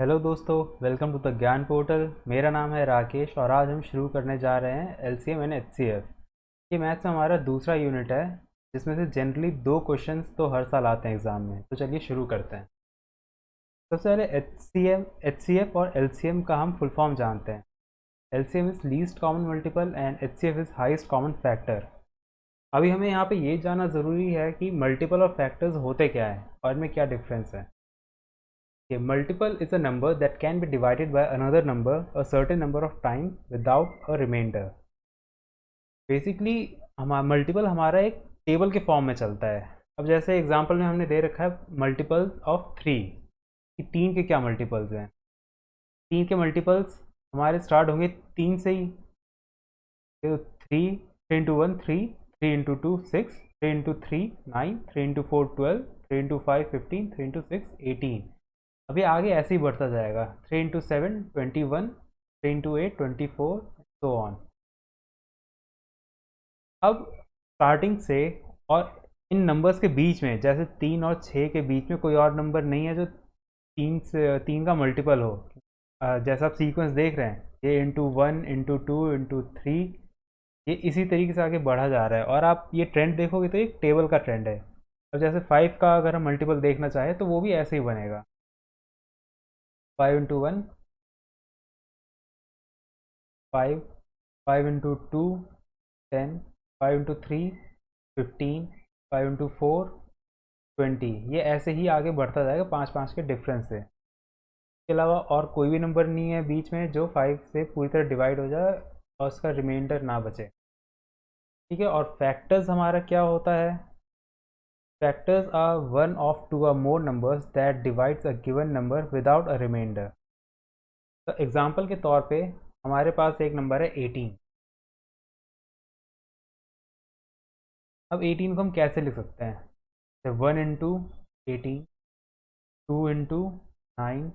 Hello दोस्तों, welcome to the ज्ञान portal. मेरा नाम है राकेश और आज हम शुरू करने जा रहे हैं एलसीएम एंड एचसीएफ। ये मैथ्स में हमारा दूसरा यूनिट है जिसमें से जनरली दो क्वेश्चंस तो हर साल आते हैं एग्ज़ाम में। तो चलिए शुरू करते हैं। सबसे पहले एचसीएफ और एलसीएम का हम फुल फॉर्म जानते हैं। LCM is least common multiple and HCF is highest common factor. अभी हमें यहाँ पे ये जानना ज़रूरी है कि मल्टीपल और फैक्टर्स होते क्या हैं और इनमें क्या डिफरेंस है। A multiple is a number that can be divided by another number a certain number of times without a remainder. Basically हमारा मल्टीपल हमारा एक टेबल के फॉर्म में चलता है। अब जैसे एग्जांपल में हमने दे रखा है मल्टीपल्स ऑफ थ्री, कि तीन के क्या मल्टीपल्स हैं। तीन के मल्टीपल्स हमारे स्टार्ट होंगे तीन से ही। तो three, three into one three, three into two six, three into three nine, three into four 12, three into five 15, three into six 18। अभी आगे ऐसे ही बढ़ता जाएगा। Three into seven 21, three into eight 24, so on. अब स्टार्टिंग से और इन numbers के बीच में, जैसे तीन और छः के बीच में कोई और नंबर नहीं है जो तीन से तीन का मल्टीपल हो। जैसा आप सीक्वेंस देख रहे हैं, ये into one into two into three, ये इसी तरीके से आगे बढ़ा जा रहा है। और आप ये ट्रेंड देखोगे तो एक टेबल का ट्रेंड है। अब जैसे फाइव का अगर हम मल्टीपल देखना चाहें तो वो भी ऐसे ही बनेगा। Five into one five, five into two 10, five into three 15, five into four 20। ये ऐसे ही आगे बढ़ता जाएगा पाँच पाँच के डिफरेंस से। इसके अलावा और कोई भी नंबर नहीं है बीच में जो फाइव से पूरी तरह डिवाइड हो जाए और उसका रिमाइंडर ना बचे। ठीक है। और फैक्टर्स हमारा क्या होता है? Factors are one of two or more numbers that divides a given number without a remainder. तो एग्जाम्पल के तौर पे हमारे पास एक नंबर है 18। अब 18 को हम कैसे लिख सकते हैं? One into 18, to into nine,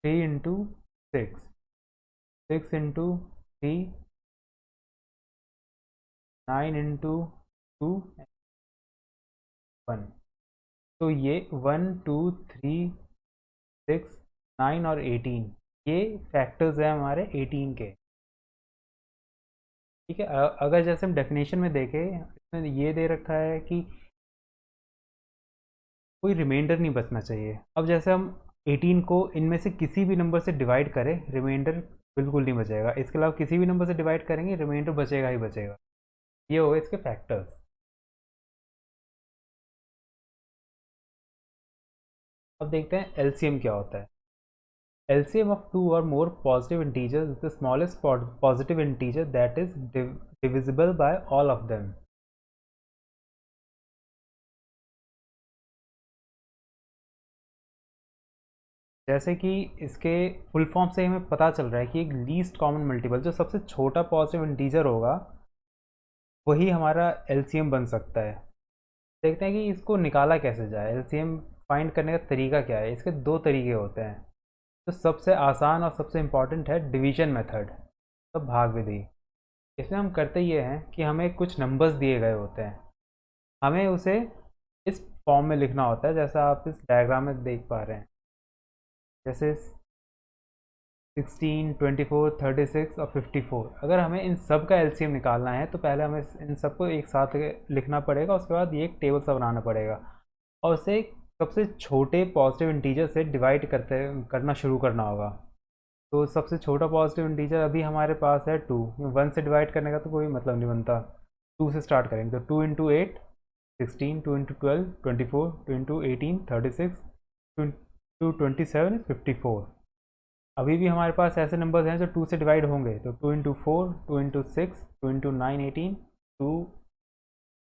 three into six, six into three, nine into two, one. तो ये one two three six nine और 18, ये फैक्टर्स हैं हमारे 18 के। ठीक है। अगर जैसे हम डेफिनेशन में देखें, इसमें ये दे रखा है कि कोई रिमाइंडर नहीं बचना चाहिए। अब जैसे हम 18 को इनमें से किसी भी नंबर से डिवाइड करें, रिमाइंडर बिल्कुल नहीं बचेगा। इसके अलावा किसी भी नंबर से डिवाइड करेंगे, रिमाइंडर बचेगा ही बचेगा। ये हो गए इसके फैक्टर्स। अब देखते हैं एलसीएम क्या होता है। LCM of two or more positive integers is the smallest positive integer that is divisible by all of them. जैसे कि इसके फुल फॉर्म से हमें पता चल रहा है कि एक लीस्ट कॉमन मल्टीपल, जो सबसे छोटा पॉजिटिव इंटीजर होगा, वही हमारा एलसीएम बन सकता है। देखते हैं कि इसको निकाला कैसे जाए। एलसीएम फाइंड करने का तरीका क्या है? इसके दो तरीके होते हैं। तो सबसे आसान और सबसे इम्पॉर्टेंट है डिवीजन मेथड, तो भाग विधि। इसमें हम करते ये हैं कि हमें कुछ नंबर्स दिए गए होते हैं, हमें उसे इस फॉर्म में लिखना होता है जैसा आप इस डायग्राम में देख पा रहे हैं। जैसे 16, 24, 36 और 54। अगर हमें इन सब का एलसीएम निकालना है तो पहले हमें इन सबको एक साथ लिखना पड़ेगा। उसके बाद ये एक टेबल सा बनाना पड़ेगा और उसे सबसे छोटे पॉजिटिव इंटीजर से डिवाइड करना शुरू करना होगा। तो सबसे छोटा पॉजिटिव इंटीजर अभी हमारे पास है टू। वन से डिवाइड करने का तो कोई मतलब नहीं बनता। टू से स्टार्ट करेंगे तो two into eight 16, two into 12 24, two into 18 36, two 27 54। अभी भी हमारे पास ऐसे नंबर्स हैं जो टू से डिवाइड होंगे, तो two into four, two into six, two into nine 18, two.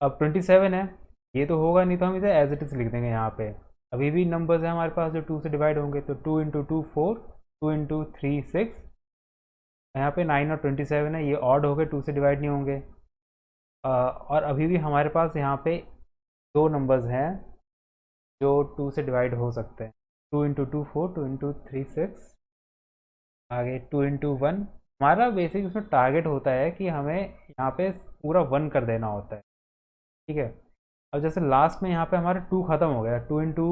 अब 27 है, ये तो होगा नहीं तो हम इसे एज इट इज़ लिख देंगे यहाँ पे। अभी भी नंबर्स हैं हमारे पास जो टू से डिवाइड होंगे, तो two into two four, two into three six. यहाँ पे 9 और 27 है, ये ऑड हो गए, टू से डिवाइड नहीं होंगे। और अभी भी हमारे पास यहाँ पे दो नंबर्स हैं जो टू से डिवाइड हो सकते हैं। Two into two four, two into three six, आगे टू इंटू वन। हमारा बेसिक उसमें टारगेट होता है कि हमें यहाँ पे पूरा वन कर देना होता है। ठीक है। अब जैसे लास्ट में यहाँ पे हमारा टू ख़त्म हो गया, टू इंटू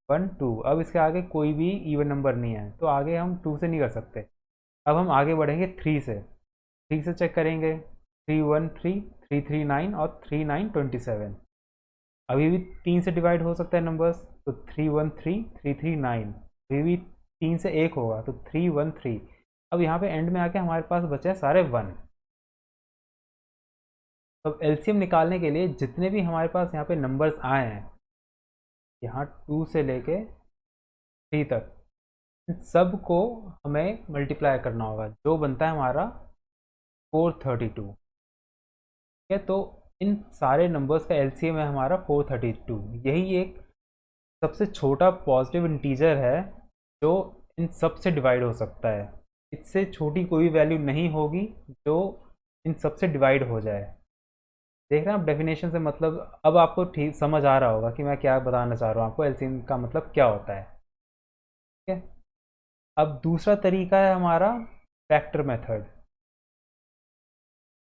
2। अब इसके आगे कोई भी इवन नंबर नहीं है, तो आगे हम 2 से नहीं कर सकते। अब हम आगे बढ़ेंगे 3 से। 3 से चेक करेंगे, 313, 339 और 3927। अभी भी 3 से डिवाइड हो सकता है नंबर्स, तो 313, 339। अभी भी 3 से 1 होगा तो 313। अब यहाँ पे एंड में आके हमारे पास बचे हैं सारे 1। अब एलसीएम निकालने के लिए जितने भी हमारे पास यहाँ पे नंबर्स आए हैं, यहाँ 2 से लेके 3 तक, इन सब को हमें मल्टीप्लाई करना होगा, जो बनता है हमारा 432। ठीक है, तो इन सारे नंबर्स का एलसीएम है हमारा 432। यही एक सबसे छोटा पॉजिटिव इंटीजर है जो इन सब से डिवाइड हो सकता है। इससे छोटी कोई वैल्यू नहीं होगी जो इन सब से डिवाइड हो जाए। देख रहे हैं आप डेफिनेशन से, मतलब अब आपको ठीक समझ आ रहा होगा कि मैं क्या बताना चाह रहा हूँ आपको, एलसीएम का मतलब क्या होता है। ठीक है, अब दूसरा तरीका है हमारा फैक्टर मेथड।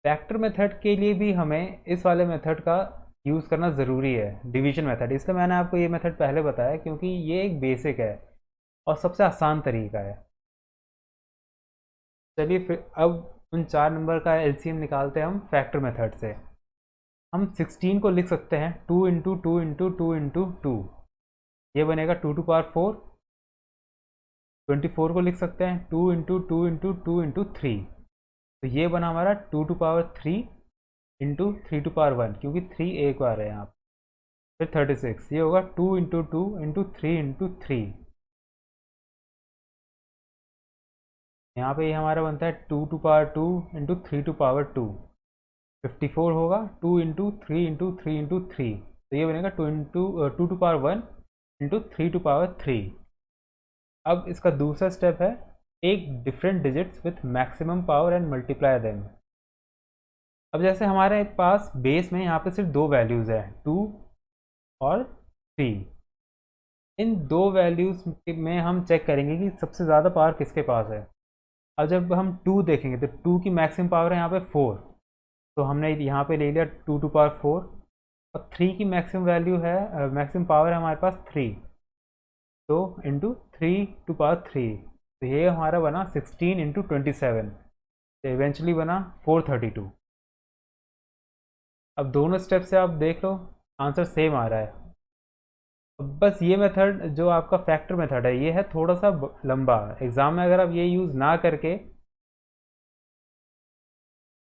फैक्टर मेथड के लिए भी हमें इस वाले मेथड का यूज़ करना ज़रूरी है, डिवीजन मेथड। इसलिए मैंने आपको ये मेथड पहले बताया क्योंकि ये एक बेसिक है और सबसे आसान तरीका है। चलिए फिर अब उन 4 नंबर का एलसीएम निकालते हैं हम फैक्टर मेथड से। हम 16 को लिख सकते हैं 2 इंटू 2 इंटू 2 इंटू 2। ये बनेगा 2 टू पावर 4। 24 को लिख सकते हैं 2 इंटू 2 इंटू 2 इंटू 3। तो ये बना हमारा 2 to power 3 into 3 to power 1, क्योंकि 3 एक बार है यहाँ। फिर 36, ये होगा 2 इंटू 2 इंटू 3 इंटू 3। यहाँ पे ये हमारा बनता है 2 to power 2 into 3 to power 2। 54 होगा 2 इंटू 3 इंटू 3 इंटू 3। तो ये बनेगा 2 to power 1 into 3 to power 3। अब इसका दूसरा स्टेप है take different digits with maximum power and multiply them. अब जैसे हमारे पास बेस में यहाँ पे सिर्फ दो वैल्यूज़ है, 2 और 3। इन दो वैल्यूज़ में हम चेक करेंगे कि सबसे ज़्यादा पावर किसके पास है। अब जब हम 2 देखेंगे तो 2 की मैक्सिमम पावर है यहाँ पे 4, तो हमने यहाँ पे ले लिया 2 टू पावर 4। और 3 की मैक्सिमम वैल्यू है, मैक्सिमम पावर है हमारे पास 3, तो इंटू 3 टू पावर 3। तो ये हमारा बना 16 इंटू 27। तो इवेंचुअली बना 432। अब दोनों स्टेप से आप देख लो आंसर सेम आ रहा है। अब बस ये मेथड जो आपका फैक्टर मेथड है ये है थोड़ा सा लंबा। एग्ज़ाम में अगर आप ये यूज़ ना करके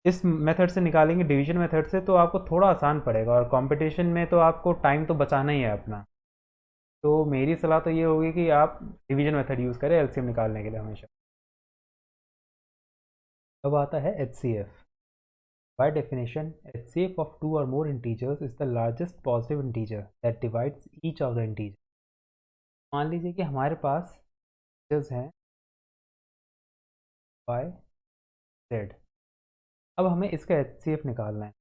इस मेथड से निकालेंगे, डिवीजन मेथड से, तो आपको थोड़ा आसान पड़ेगा और कंपटीशन में तो आपको टाइम तो बचाना ही है अपना। तो मेरी सलाह तो ये होगी कि आप डिवीजन मेथड यूज़ करें एलसीएम निकालने के लिए हमेशा। अब आता है HCF. By definition, HCF of two or more integers is the largest positive integer that divides each of the integers. मान लीजिए कि हमारे पास integers हैं y, z। अब हमें इसका HCF निकालना है।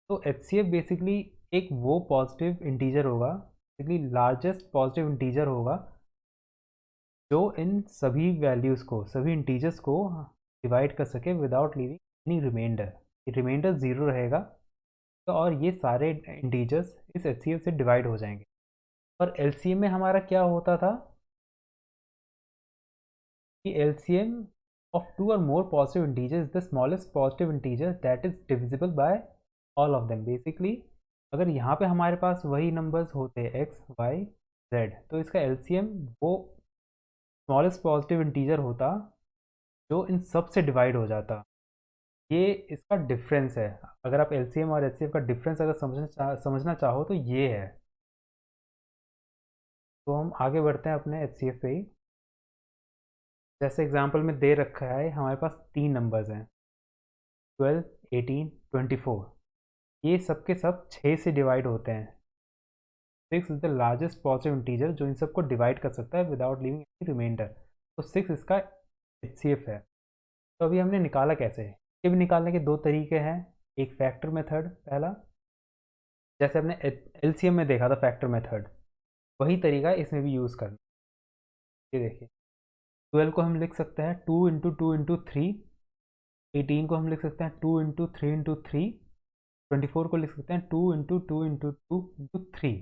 तो HCF बेसिकली एक वो पॉजिटिव इंटीजर होगा, बेसिकली लार्जेस्ट पॉजिटिव इंटीजर होगा जो इन सभी वैल्यूज़ को, सभी इंटीजर्स को डिवाइड कर सके without leaving any remainder. Remainder zero रहेगा, तो और ये सारे इंटीजर्स इस HCF से डिवाइड हो जाएंगे। और एलसीएम में हमारा क्या होता था कि LCM of two or more positive integer is the smallest positive integer that is divisible by all of them. Basically अगर यहाँ पे हमारे पास वही नंबर्स होते एक्स वाई जेड, तो इसका एलसीएम वो स्मॉलेस्ट पॉजिटिव इंटीजर होता जो इन सब से डिवाइड हो जाता। ये इसका डिफरेंस है। अगर आप एलसीएम और एचसीएफ का डिफरेंस अगर समझना चाहो तो ये है। तो हम आगे बढ़ते हैं अपने एचसीएफ पे ही। जैसे एग्जांपल में दे रखा है हमारे पास 3 नंबर्स हैं 12, 18, 24। ये सब के सब 6 से डिवाइड होते हैं। 6 is the largest positive integer जो इन सबको डिवाइड कर सकता है विदाउट लिविंग एनी रिमाइंडर। तो 6 इसका एचसीएफ है। तो अभी हमने निकाला कैसे है, ये भी निकालने के दो तरीके हैं। एक फैक्टर मेथड पहला, जैसे हमने एलसीएम में देखा था फैक्टर मेथड, वही तरीका इसमें भी यूज़ करना। ये देखिए 12 को हम लिख सकते हैं 2 इंटू 2 इंटू 3। 18 को हम लिख सकते हैं 2 इंटू 3 इंटू 3। 24 को लिख सकते हैं 2 इंटू 2 इंटू 2 इंटू 3।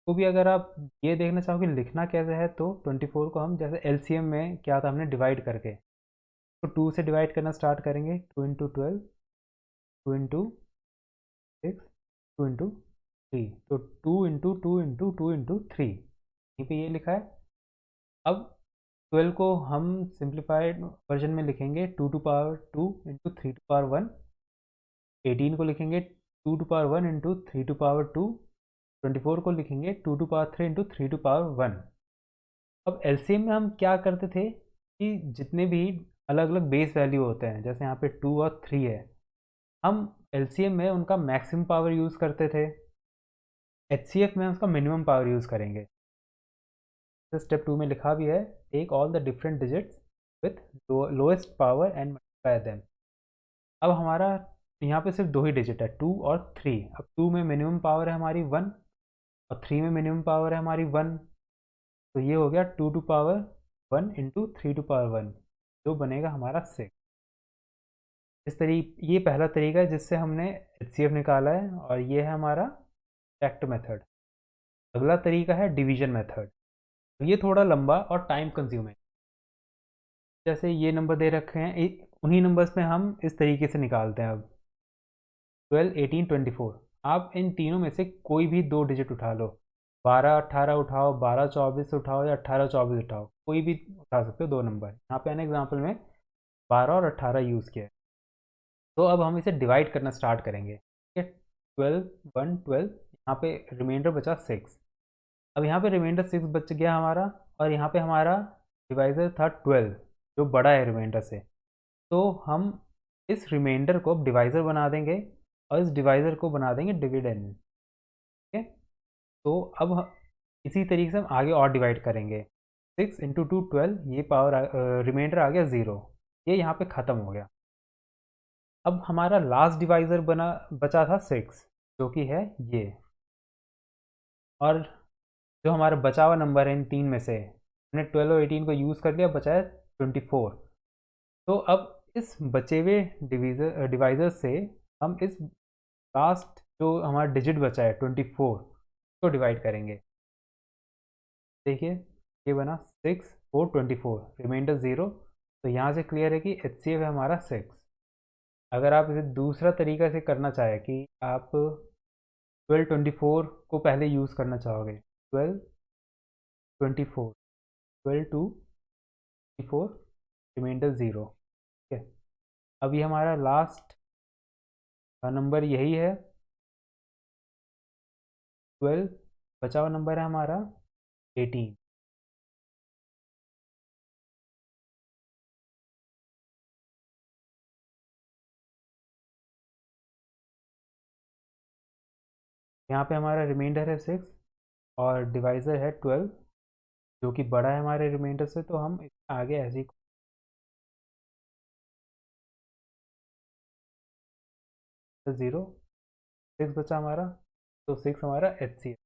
तो भी अगर आप ये देखना चाहो कि लिखना कैसे है, तो 24 को हम जैसे एलसीएम में क्या था, हमने डिवाइड करके, तो 2 से डिवाइड करना स्टार्ट करेंगे। 2 इंटू 12, 2 इंटू 6, 2 इंटू 3, तो 2 इंटू 2 इंटू 2 इंटू 3, यहीं पे ये लिखा है। अब 12 को हम सिंप्लीफाइड वर्जन में लिखेंगे 2 to power 2 into 3 to power 1। 18 को लिखेंगे 2 to power 1 into 3 to power 2। 24 को लिखेंगे 2 to power 3 into 3 to power 1। अब एलसीएम में हम क्या करते थे कि जितने भी अलग अलग बेस वैल्यू होते हैं, जैसे यहाँ पे 2 और 3 है, हम एलसीएम में उनका मैक्सिमम पावर यूज़ करते थे, एचसीएफ में उसका मिनिमम पावर यूज़ करेंगे। तो स्टेप 2 में लिखा भी है, take all the different digits with lowest power and multiply them. अब हमारा यहाँ पे सिर्फ 2 ही डिजिट है, 2 और 3। अब 2 में मिनिमम पावर है हमारी 1, और 3 में मिनिमम पावर है हमारी 1, तो ये हो गया 2 to power 1 into 3 to power 1, जो बनेगा हमारा 6। इस तरीके, ये पहला तरीका है जिससे हमने एचसीएफ निकाला है, और ये है हमारा फैक्ट मेथड। अगला तरीका है डिवीजन मेथड। ये थोड़ा लंबा और टाइम कंज्यूमिंग। जैसे ये नंबर दे रखे हैं, उन्हीं नंबर्स में हम इस तरीके से निकालते हैं। अब 12, 18, 24, आप इन तीनों में से कोई भी 2 डिजिट उठा लो। 12, 18 उठाओ, 12, 24 उठाओ, या 18, 24 उठाओ, कोई भी उठा सकते हो 2 नंबर। यहाँ पे एन एग्जाम्पल में 12 और 18 यूज़ किया है। तो अब हम इसे डिवाइड करना स्टार्ट करेंगे। ठीक है, 12, 1, 12, यहाँ पे रिमाइंडर बचा 6। अब यहाँ पे रिमाइंडर 6 बच गया हमारा, और यहाँ पे हमारा डिवाइज़र था 12, जो बड़ा है रिमाइंडर से। तो हम इस रिमाइंडर को अब डिवाइज़र बना देंगे, और इस डिवाइज़र को बना देंगे डिविडेंड। ठीक है, तो अब इसी तरीके से हम आगे और डिवाइड करेंगे। 6 इंटू 2, 12, ये पावर रिमाइंडर आ गया 0, ये यहाँ पे ख़त्म हो गया। अब हमारा लास्ट डिवाइज़र बचा था 6, जो कि है ये। और जो हमारा बचा हुआ नंबर है इन तीन में से, हमने 12 और 18 को यूज़ कर लिया, बचा है 24। तो अब इस बचे हुए डिवाइज़र से हम इस लास्ट जो हमारा डिजिट बचा है 24 को डिवाइड करेंगे। देखिए, ये बना 6, 4, 24, रिमाइंडर 0। तो यहाँ से क्लियर है कि एचसीएफ है हमारा 6। अगर आप इसे दूसरा तरीका से करना चाहें कि आप 12, 24 को पहले यूज़ करना चाहोगे, 12, 24, 12 टू 24, रिमाइंडर 0। ठीक है, अब ये हमारा लास्ट नंबर यही है 12, बचा हुआ नंबर है हमारा 18। यहाँ पे हमारा रिमाइंडर है 6, और डिवाइज़र है 12, जो कि बड़ा है हमारे रिमाइंडर से, तो हम आगे ऐसे ही 0, 6 बचा हमारा, तो 6 हमारा एचसीएफ।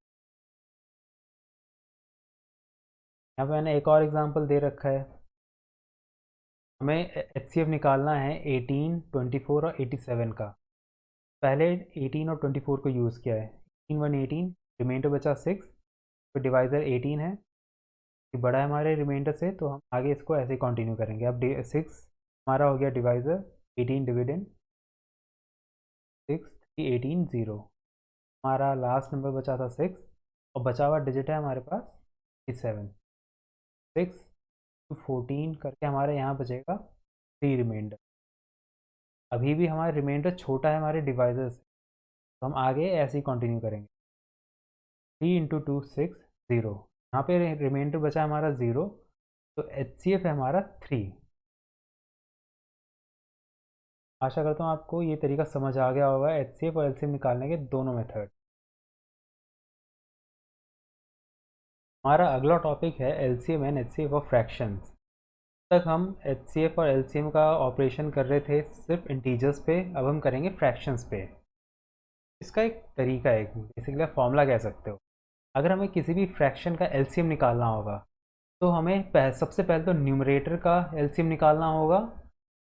यहाँ पे मैंने एक और एग्जांपल दे रखा है। हमें एचसीएफ निकालना है 18, 24 और 87 का। पहले 18 और 24 को यूज़ किया है, 18, 1, 18, रिमाइंडर बचा 6, तो डिवाइज़र 18 है, ये बड़ा है हमारे रिमाइंडर से, तो हम आगे इसको ऐसे ही कंटिन्यू करेंगे। अब 6 हमारा हो गया डिवाइज़र, 18 डिविडेंड, 6, 3, 18, 0। हमारा लास्ट नंबर बचा था 6, और बचा हुआ डिजिट है हमारे पास 7। 6 टू 14 करके हमारे यहाँ बचेगा 3 रिमाइंडर। अभी भी हमारा रिमाइंडर छोटा है हमारे डिवाइज़र से, तो हम आगे ऐसे ही कंटिन्यू करेंगे। 3 इंटू 2, 6, 0, यहाँ पे रिमाइंडर बचा हमारा 0, तो एचसीएफ है हमारा 3। आशा करता हूँ आपको ये तरीका समझ आ गया होगा, एचसीएफ और एलसीएम निकालने के दोनों मेथड। हमारा अगला टॉपिक है LCM and HCF of fractions. तक हम एचसीएफ और एलसीएम का ऑपरेशन कर रहे थे सिर्फ इंटीजर्स पे, अब हम करेंगे फ्रैक्शंस पे। इसका एक तरीका है, बेसिकली आप फॉर्मूला कह सकते हो। अगर हमें किसी भी फ्रैक्शन का एलसीएम निकालना होगा, तो हमें सबसे पहले तो न्यूमरेटर का एलसीएम निकालना होगा,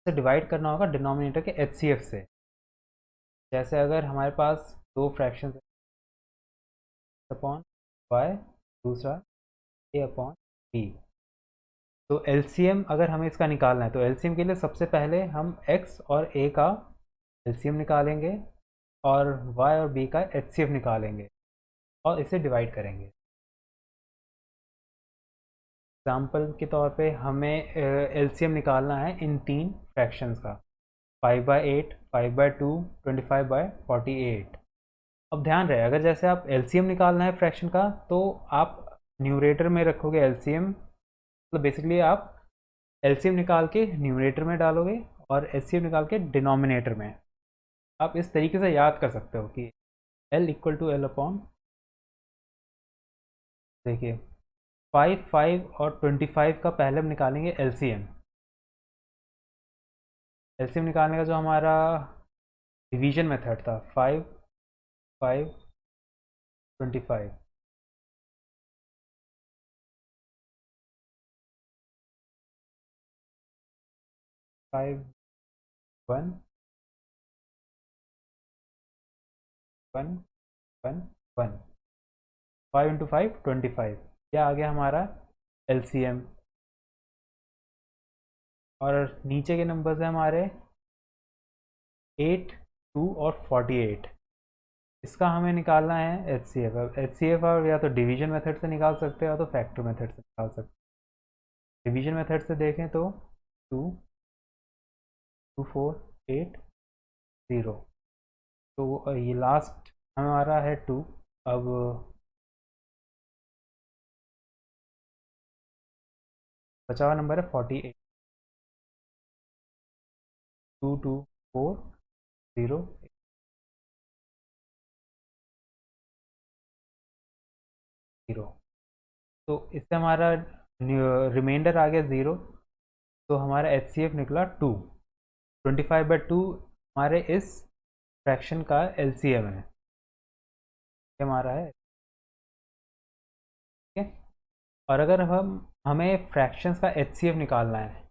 उसे डिवाइड करना होगा डिनोमिनेटर के एचसीएफ से। जैसे अगर हमारे पास 2 फ्रैक्शंस अपॉन वाई, दूसरा ए अपॉन बी। तो एलसीएम अगर हमें इसका निकालना है तो एलसीएम के लिए सबसे पहले हम एक्स और ए का एलसीएम निकालेंगे और वाई और बी का एचसीएफ निकालेंगे और इसे डिवाइड करेंगे। एग्जाम्पल के तौर पे हमें एलसीएम निकालना है इन तीन फ्रैक्शंस का, 5/8, 5/2, 25/48। अब ध्यान रहे, अगर जैसे आप एलसीएम निकालना है फ्रैक्शन का तो आप न्यूमरेटर में रखोगे एलसीएम, मतलब बेसिकली आप एलसीएम निकाल के न्यूमरेटर में डालोगे और एचसीएफ निकाल के डिनोमिनेटर में। आप इस तरीके से याद कर सकते हो कि L equal to L upon, देखिए 5, 5 और 25 का पहले हम निकालेंगे एलसीएम। एलसीएम निकालने का जो हमारा डिवीजन मेथड था, 5, 5, 25, 5, 1, 1, 1, 1, 5 इंटू 5 25, यह आ गया हमारा एलसीएम। और नीचे के नंबर्स हैं हमारे 8, 2 और 48। इसका हमें निकालना है एचसीएफ। अब एचसीएफ आप या तो डिवीजन मेथड से निकाल सकते हैं या तो फैक्टर मेथड से निकाल सकते हैं। डिवीजन मेथड से देखें तो 2, 2, 4, 8, 0। तो ये लास्ट हमारा है 2। अब बचा हुआ नंबर है 48। 2, 2, 4, 0, 0। तो इससे हमारा रिमाइंडर आ गया 0। तो हमारा एचसीएफ निकला 2। 25/2 हमारे इस फ्रैक्शन का एलसीएम है, ये हमारा है, ठीक है। और अगर हमें फ्रैक्शंस का एचसीएफ निकालना है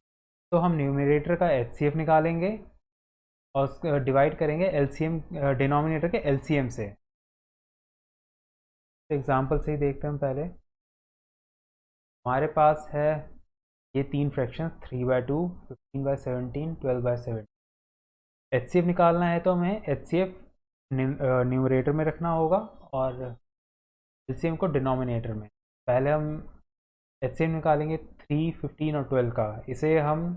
तो हम न्यूमरेटर का एचसीएफ निकालेंगे और डिवाइड करेंगे एलसीएम डिनोमिनेटर के एलसीएम से। एग्जांपल से ही देखते हैं हम पहले। हमारे पास है ये तीन फ्रैक्शंस, 3/2, 15/17, 12/7। एचसीएफ निकालना है तो हमें एचसीएफ न्यूमरेटर में रखना होगा और एलसीएम को डिनोमिनेटर में। पहले हम एचसीएम निकालेंगे 3, 15 और 12 का। इसे हम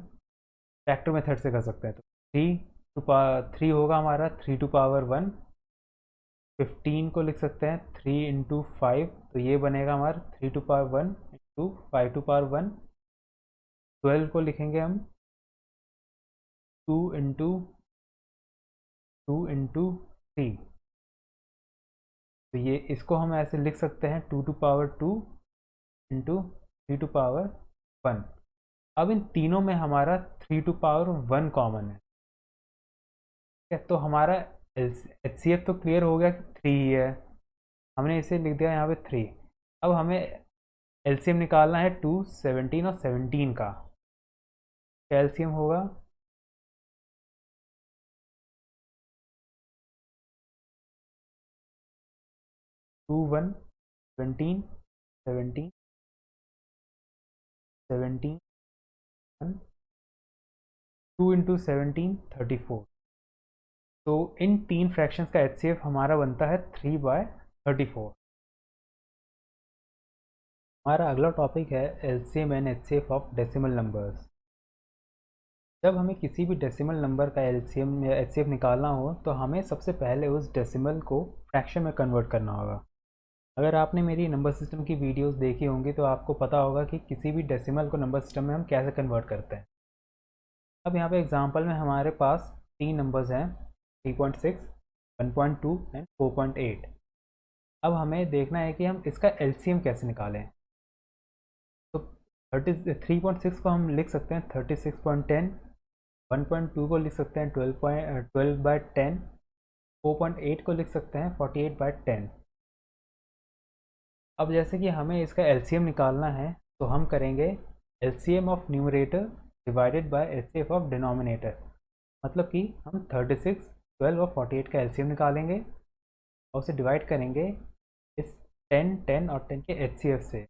फैक्टर मेथड से कर सकते हैं। तो 3 होगा हमारा 3 टू पावर 1। 15 को लिख सकते हैं 3 इंटू 5, तो ये बनेगा हमारा 3 to power 1 into 5 to power 1। 12 को लिखेंगे हम 2 इंटू 2 इंटू 3। तो ये इसको हम ऐसे लिख सकते हैं 2 to power 2 into 3 to power 1। अब इन तीनों में हमारा 3 टू पावर 1 कॉमन है, ठीक है। तो हमारा एच सी एफ तो क्लियर हो गया कि 3 ही है, हमने इसे लिख दिया यहाँ पे 3। अब हमें एलसीएम निकालना है 2, 17 और 17 का। क्या एलसीएम होगा? 2, 1, 17, 17, 17, 1, 2 इंटू 17, 34। तो इन तीन फ्रैक्शंस का एचसीएफ हमारा बनता है 3/34। हमारा अगला टॉपिक है LCM and HCF of decimal numbers. जब हमें किसी भी डेसिमल नंबर का एलसीएम या एचसीएफ निकालना हो तो हमें सबसे पहले उस डेसिमल को फ्रैक्शन में कन्वर्ट करना होगा। अगर आपने मेरी नंबर सिस्टम की वीडियोस देखी होंगी तो आपको पता होगा कि किसी भी डेसिमल को नंबर सिस्टम में हम कैसे कन्वर्ट करते हैं। अब यहाँ पे एग्जांपल में हमारे पास तीन नंबर्स हैं, 3.6, 1.2 एंड 4.8। अब हमें देखना है कि हम इसका एलसीएम कैसे निकालें। तो 3.6 को हम लिख सकते हैं 36.10, 1.2 को लिख सकते हैं 12/10, 4.8 को लिख सकते हैं 48/10। अब जैसे कि हमें इसका एलसीएम निकालना है तो हम करेंगे LCM of numerator divided by HCF of denominator. मतलब कि हम 36, 12 और 48 का एलसीएम निकालेंगे और उसे डिवाइड करेंगे इस 10 10 और 10 के HCF से।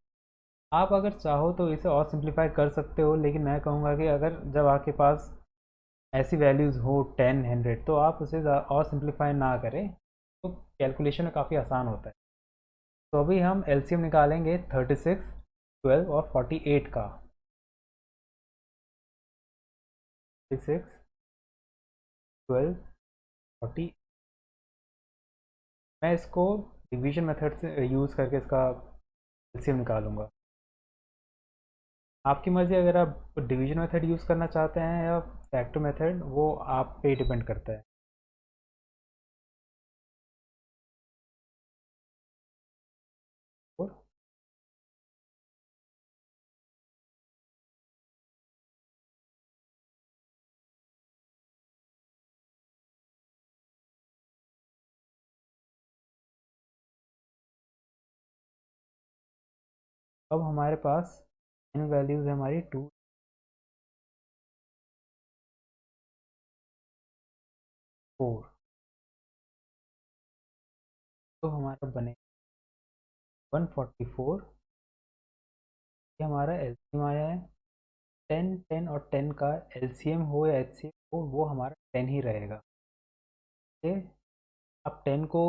आप अगर चाहो तो इसे और सिंप्लीफाई कर सकते हो, लेकिन मैं कहूँगा कि अगर जब आपके पास ऐसी वैल्यूज़ हो 10 100 तो आप उसे और सिंप्लीफाई ना करें, तो कैलकुलेशन में काफ़ी आसान होता है। तो अभी हम एलसीएम निकालेंगे 36 12 और 48 का। 36 12 40। मैं इसको डिवीजन मेथड से यूज़ करके इसका एलसीएम निकालूंगा। आपकी मर्ज़ी, अगर आप डिवीजन मेथड यूज़ करना चाहते हैं या फैक्टर मेथड, वो आप पे डिपेंड करता है। और अब हमारे पास इन वैल्यूज़ है हमारी 2 4। तो हमारा बने 144। ये हमारा एलसीएम आया है। 10 10 और 10 का एलसीएम हो या एचसीएफ हो, वो हमारा 10 ही रहेगा। ओके। आप 10 को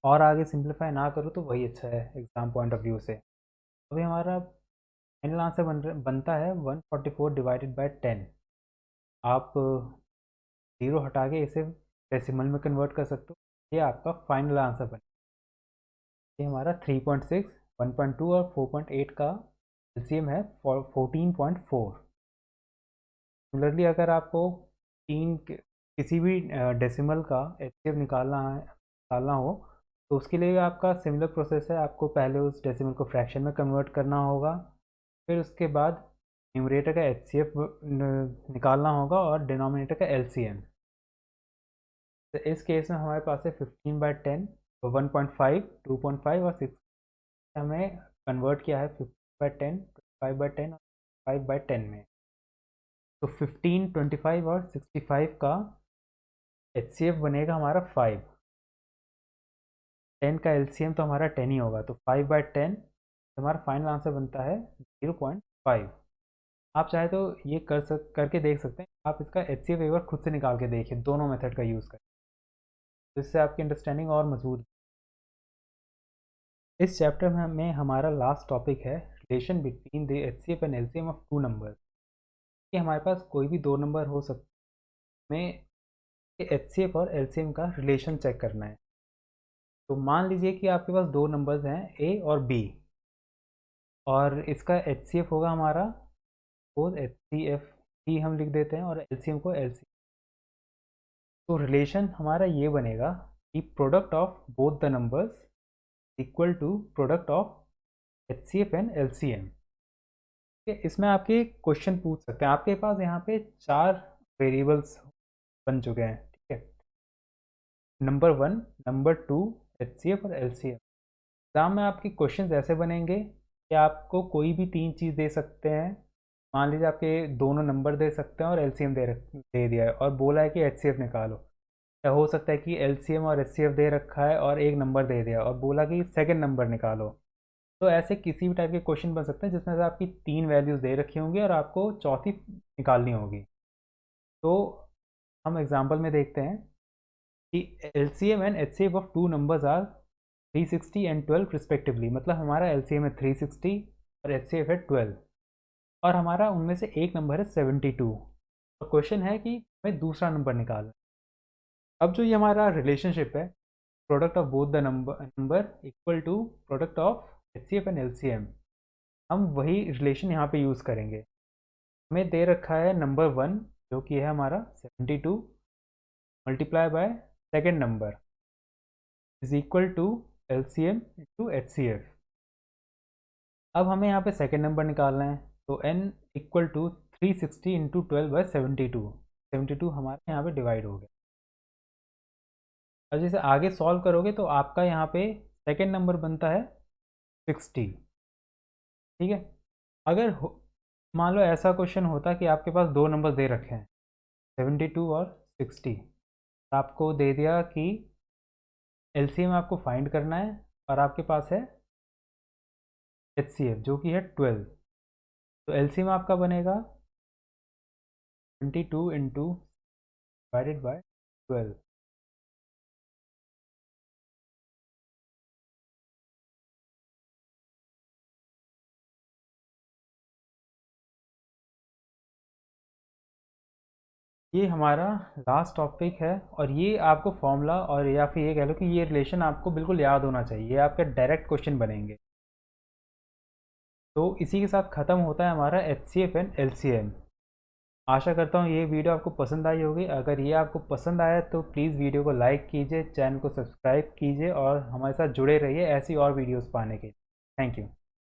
और आगे सिंप्लीफाई ना करो तो वही अच्छा है एग्ज़ाम पॉइंट ऑफ व्यू से। अभी हमारा फाइनल आंसर बनता है 144 डिवाइडेड बाय 10। आप ज़ीरो हटा के इसे डेसिमल में कन्वर्ट कर सकते हो। ये आपका फाइनल आंसर बने। ये हमारा 3.6 1.2 और 4.8 का एलसीएम है 14.4। सिमिलरली अगर आपको किसी भी डेसिमल का एचसीएफ निकालना हो, तो उसके लिए आपका सिमिलर प्रोसेस है। आपको पहले उस डेसिमल को फ्रैक्शन में कन्वर्ट करना होगा, फिर उसके बाद न्यूमरेटर का एचसीएफ निकालना होगा और डिनोमिनेटर का एलसीएम। तो इस केस में हमारे पास है 15/10, 1.5 2.5 और 6। हमें कन्वर्ट किया है 15/10 5/10 और 5/10 में। तो 15 25 और 65 का HCF बनेगा हमारा 5। 10 का LCM तो हमारा 10 ही होगा, तो 5/10 हमारा फाइनल आंसर बनता है 0.5। आप चाहे तो ये करके देख सकते हैं। आप इसका HCF एक बार खुद से निकाल के देखिए, दोनों मेथड का यूज़ करें, तो इससे आपकी अंडरस्टैंडिंग और मजबूत। इस चैप्टर में हमारा लास्ट टॉपिक है relation between the HCF and LCM of two number. कि हमारे पास कोई भी दो नंबर हो सकते हैं, HCF और LCM का रिलेशन चेक करना है। तो मान लीजिए कि आपके पास दो नंबर्स हैं A और B, और इसका HCF होगा हमारा, सपोज HCF ही हम लिख देते हैं और LCM को LCM। तो रिलेशन हमारा ये बनेगा कि product of both the numbers equal to product of HCF and LCM। इसमें आपके क्वेश्चन पूछ सकते हैं। आपके पास यहाँ पे चार वेरिएबल्स बन चुके हैं, ठीक है। नंबर 1, नंबर 2, HCF और LCM। एग्ज़ाम में आपके क्वेश्चंस ऐसे बनेंगे कि आपको कोई भी तीन चीज़ दे सकते हैं। मान लीजिए आपके दोनों नंबर दे सकते हैं और एलसीएम दे दिया है और बोला है कि एचसीएफ निकालो। या हो सकता है कि एलसीएम और एचसीएफ दे रखा है और एक नंबर दे दिया और बोला कि सेकंड नंबर निकालो। तो ऐसे किसी भी टाइप के क्वेश्चन बन सकते हैं जिसमें से आपकी तीन वैल्यूज़ दे रखी होंगी और आपको चौथी निकालनी होगी। तो हम एग्जाम्पल में देखते हैं कि LCM and HCF of two numbers are 360 and 12 respectively. मतलब हमारा एलसीएम है 360 और एचसीएफ है 12, और हमारा उनमें से एक नंबर है 72। और क्वेश्चन है कि हमें दूसरा नंबर निकालना है। अब जो ये हमारा रिलेशनशिप है, product of both the number equal to product of HCF and LCM, हम वही रिलेशन यहाँ पे यूज़ करेंगे। हमें दे रखा है नंबर 1 जो कि है हमारा 72 multiply by second number is equal to LCM into HCF. अब हमें यहाँ पे सेकेंड नंबर निकालना है, तो n इक्वल टू 360 इंटू 12/72। 72 हमारे यहाँ पे डिवाइड हो गया। अब जैसे आगे सॉल्व करोगे तो आपका यहाँ पे सेकेंड नंबर बनता है 60, ठीक है। अगर मान लो ऐसा क्वेश्चन होता कि आपके पास दो नंबर दे रखे हैं 72 और 60, आपको दे दिया कि एलसीएम आपको फाइंड करना है और आपके पास है HCl जो कि है 12। तो एलसीएम आपका बनेगा 22 इंटू डिवाइडेड बाय 12। ये हमारा लास्ट टॉपिक है, और ये आपको फॉर्मूला और या फिर ये कह लो कि ये रिलेशन आपको बिल्कुल याद होना चाहिए, ये आपके डायरेक्ट क्वेश्चन बनेंगे। तो इसी के साथ ख़त्म होता है हमारा HCF एंड LCM। आशा करता हूँ ये वीडियो आपको पसंद आई होगी। अगर ये आपको पसंद आया तो प्लीज़ वीडियो को लाइक कीजिए, चैनल को सब्सक्राइब कीजिए और हमारे साथ जुड़े रहिए ऐसी और वीडियोस पाने के लिए। Thank you.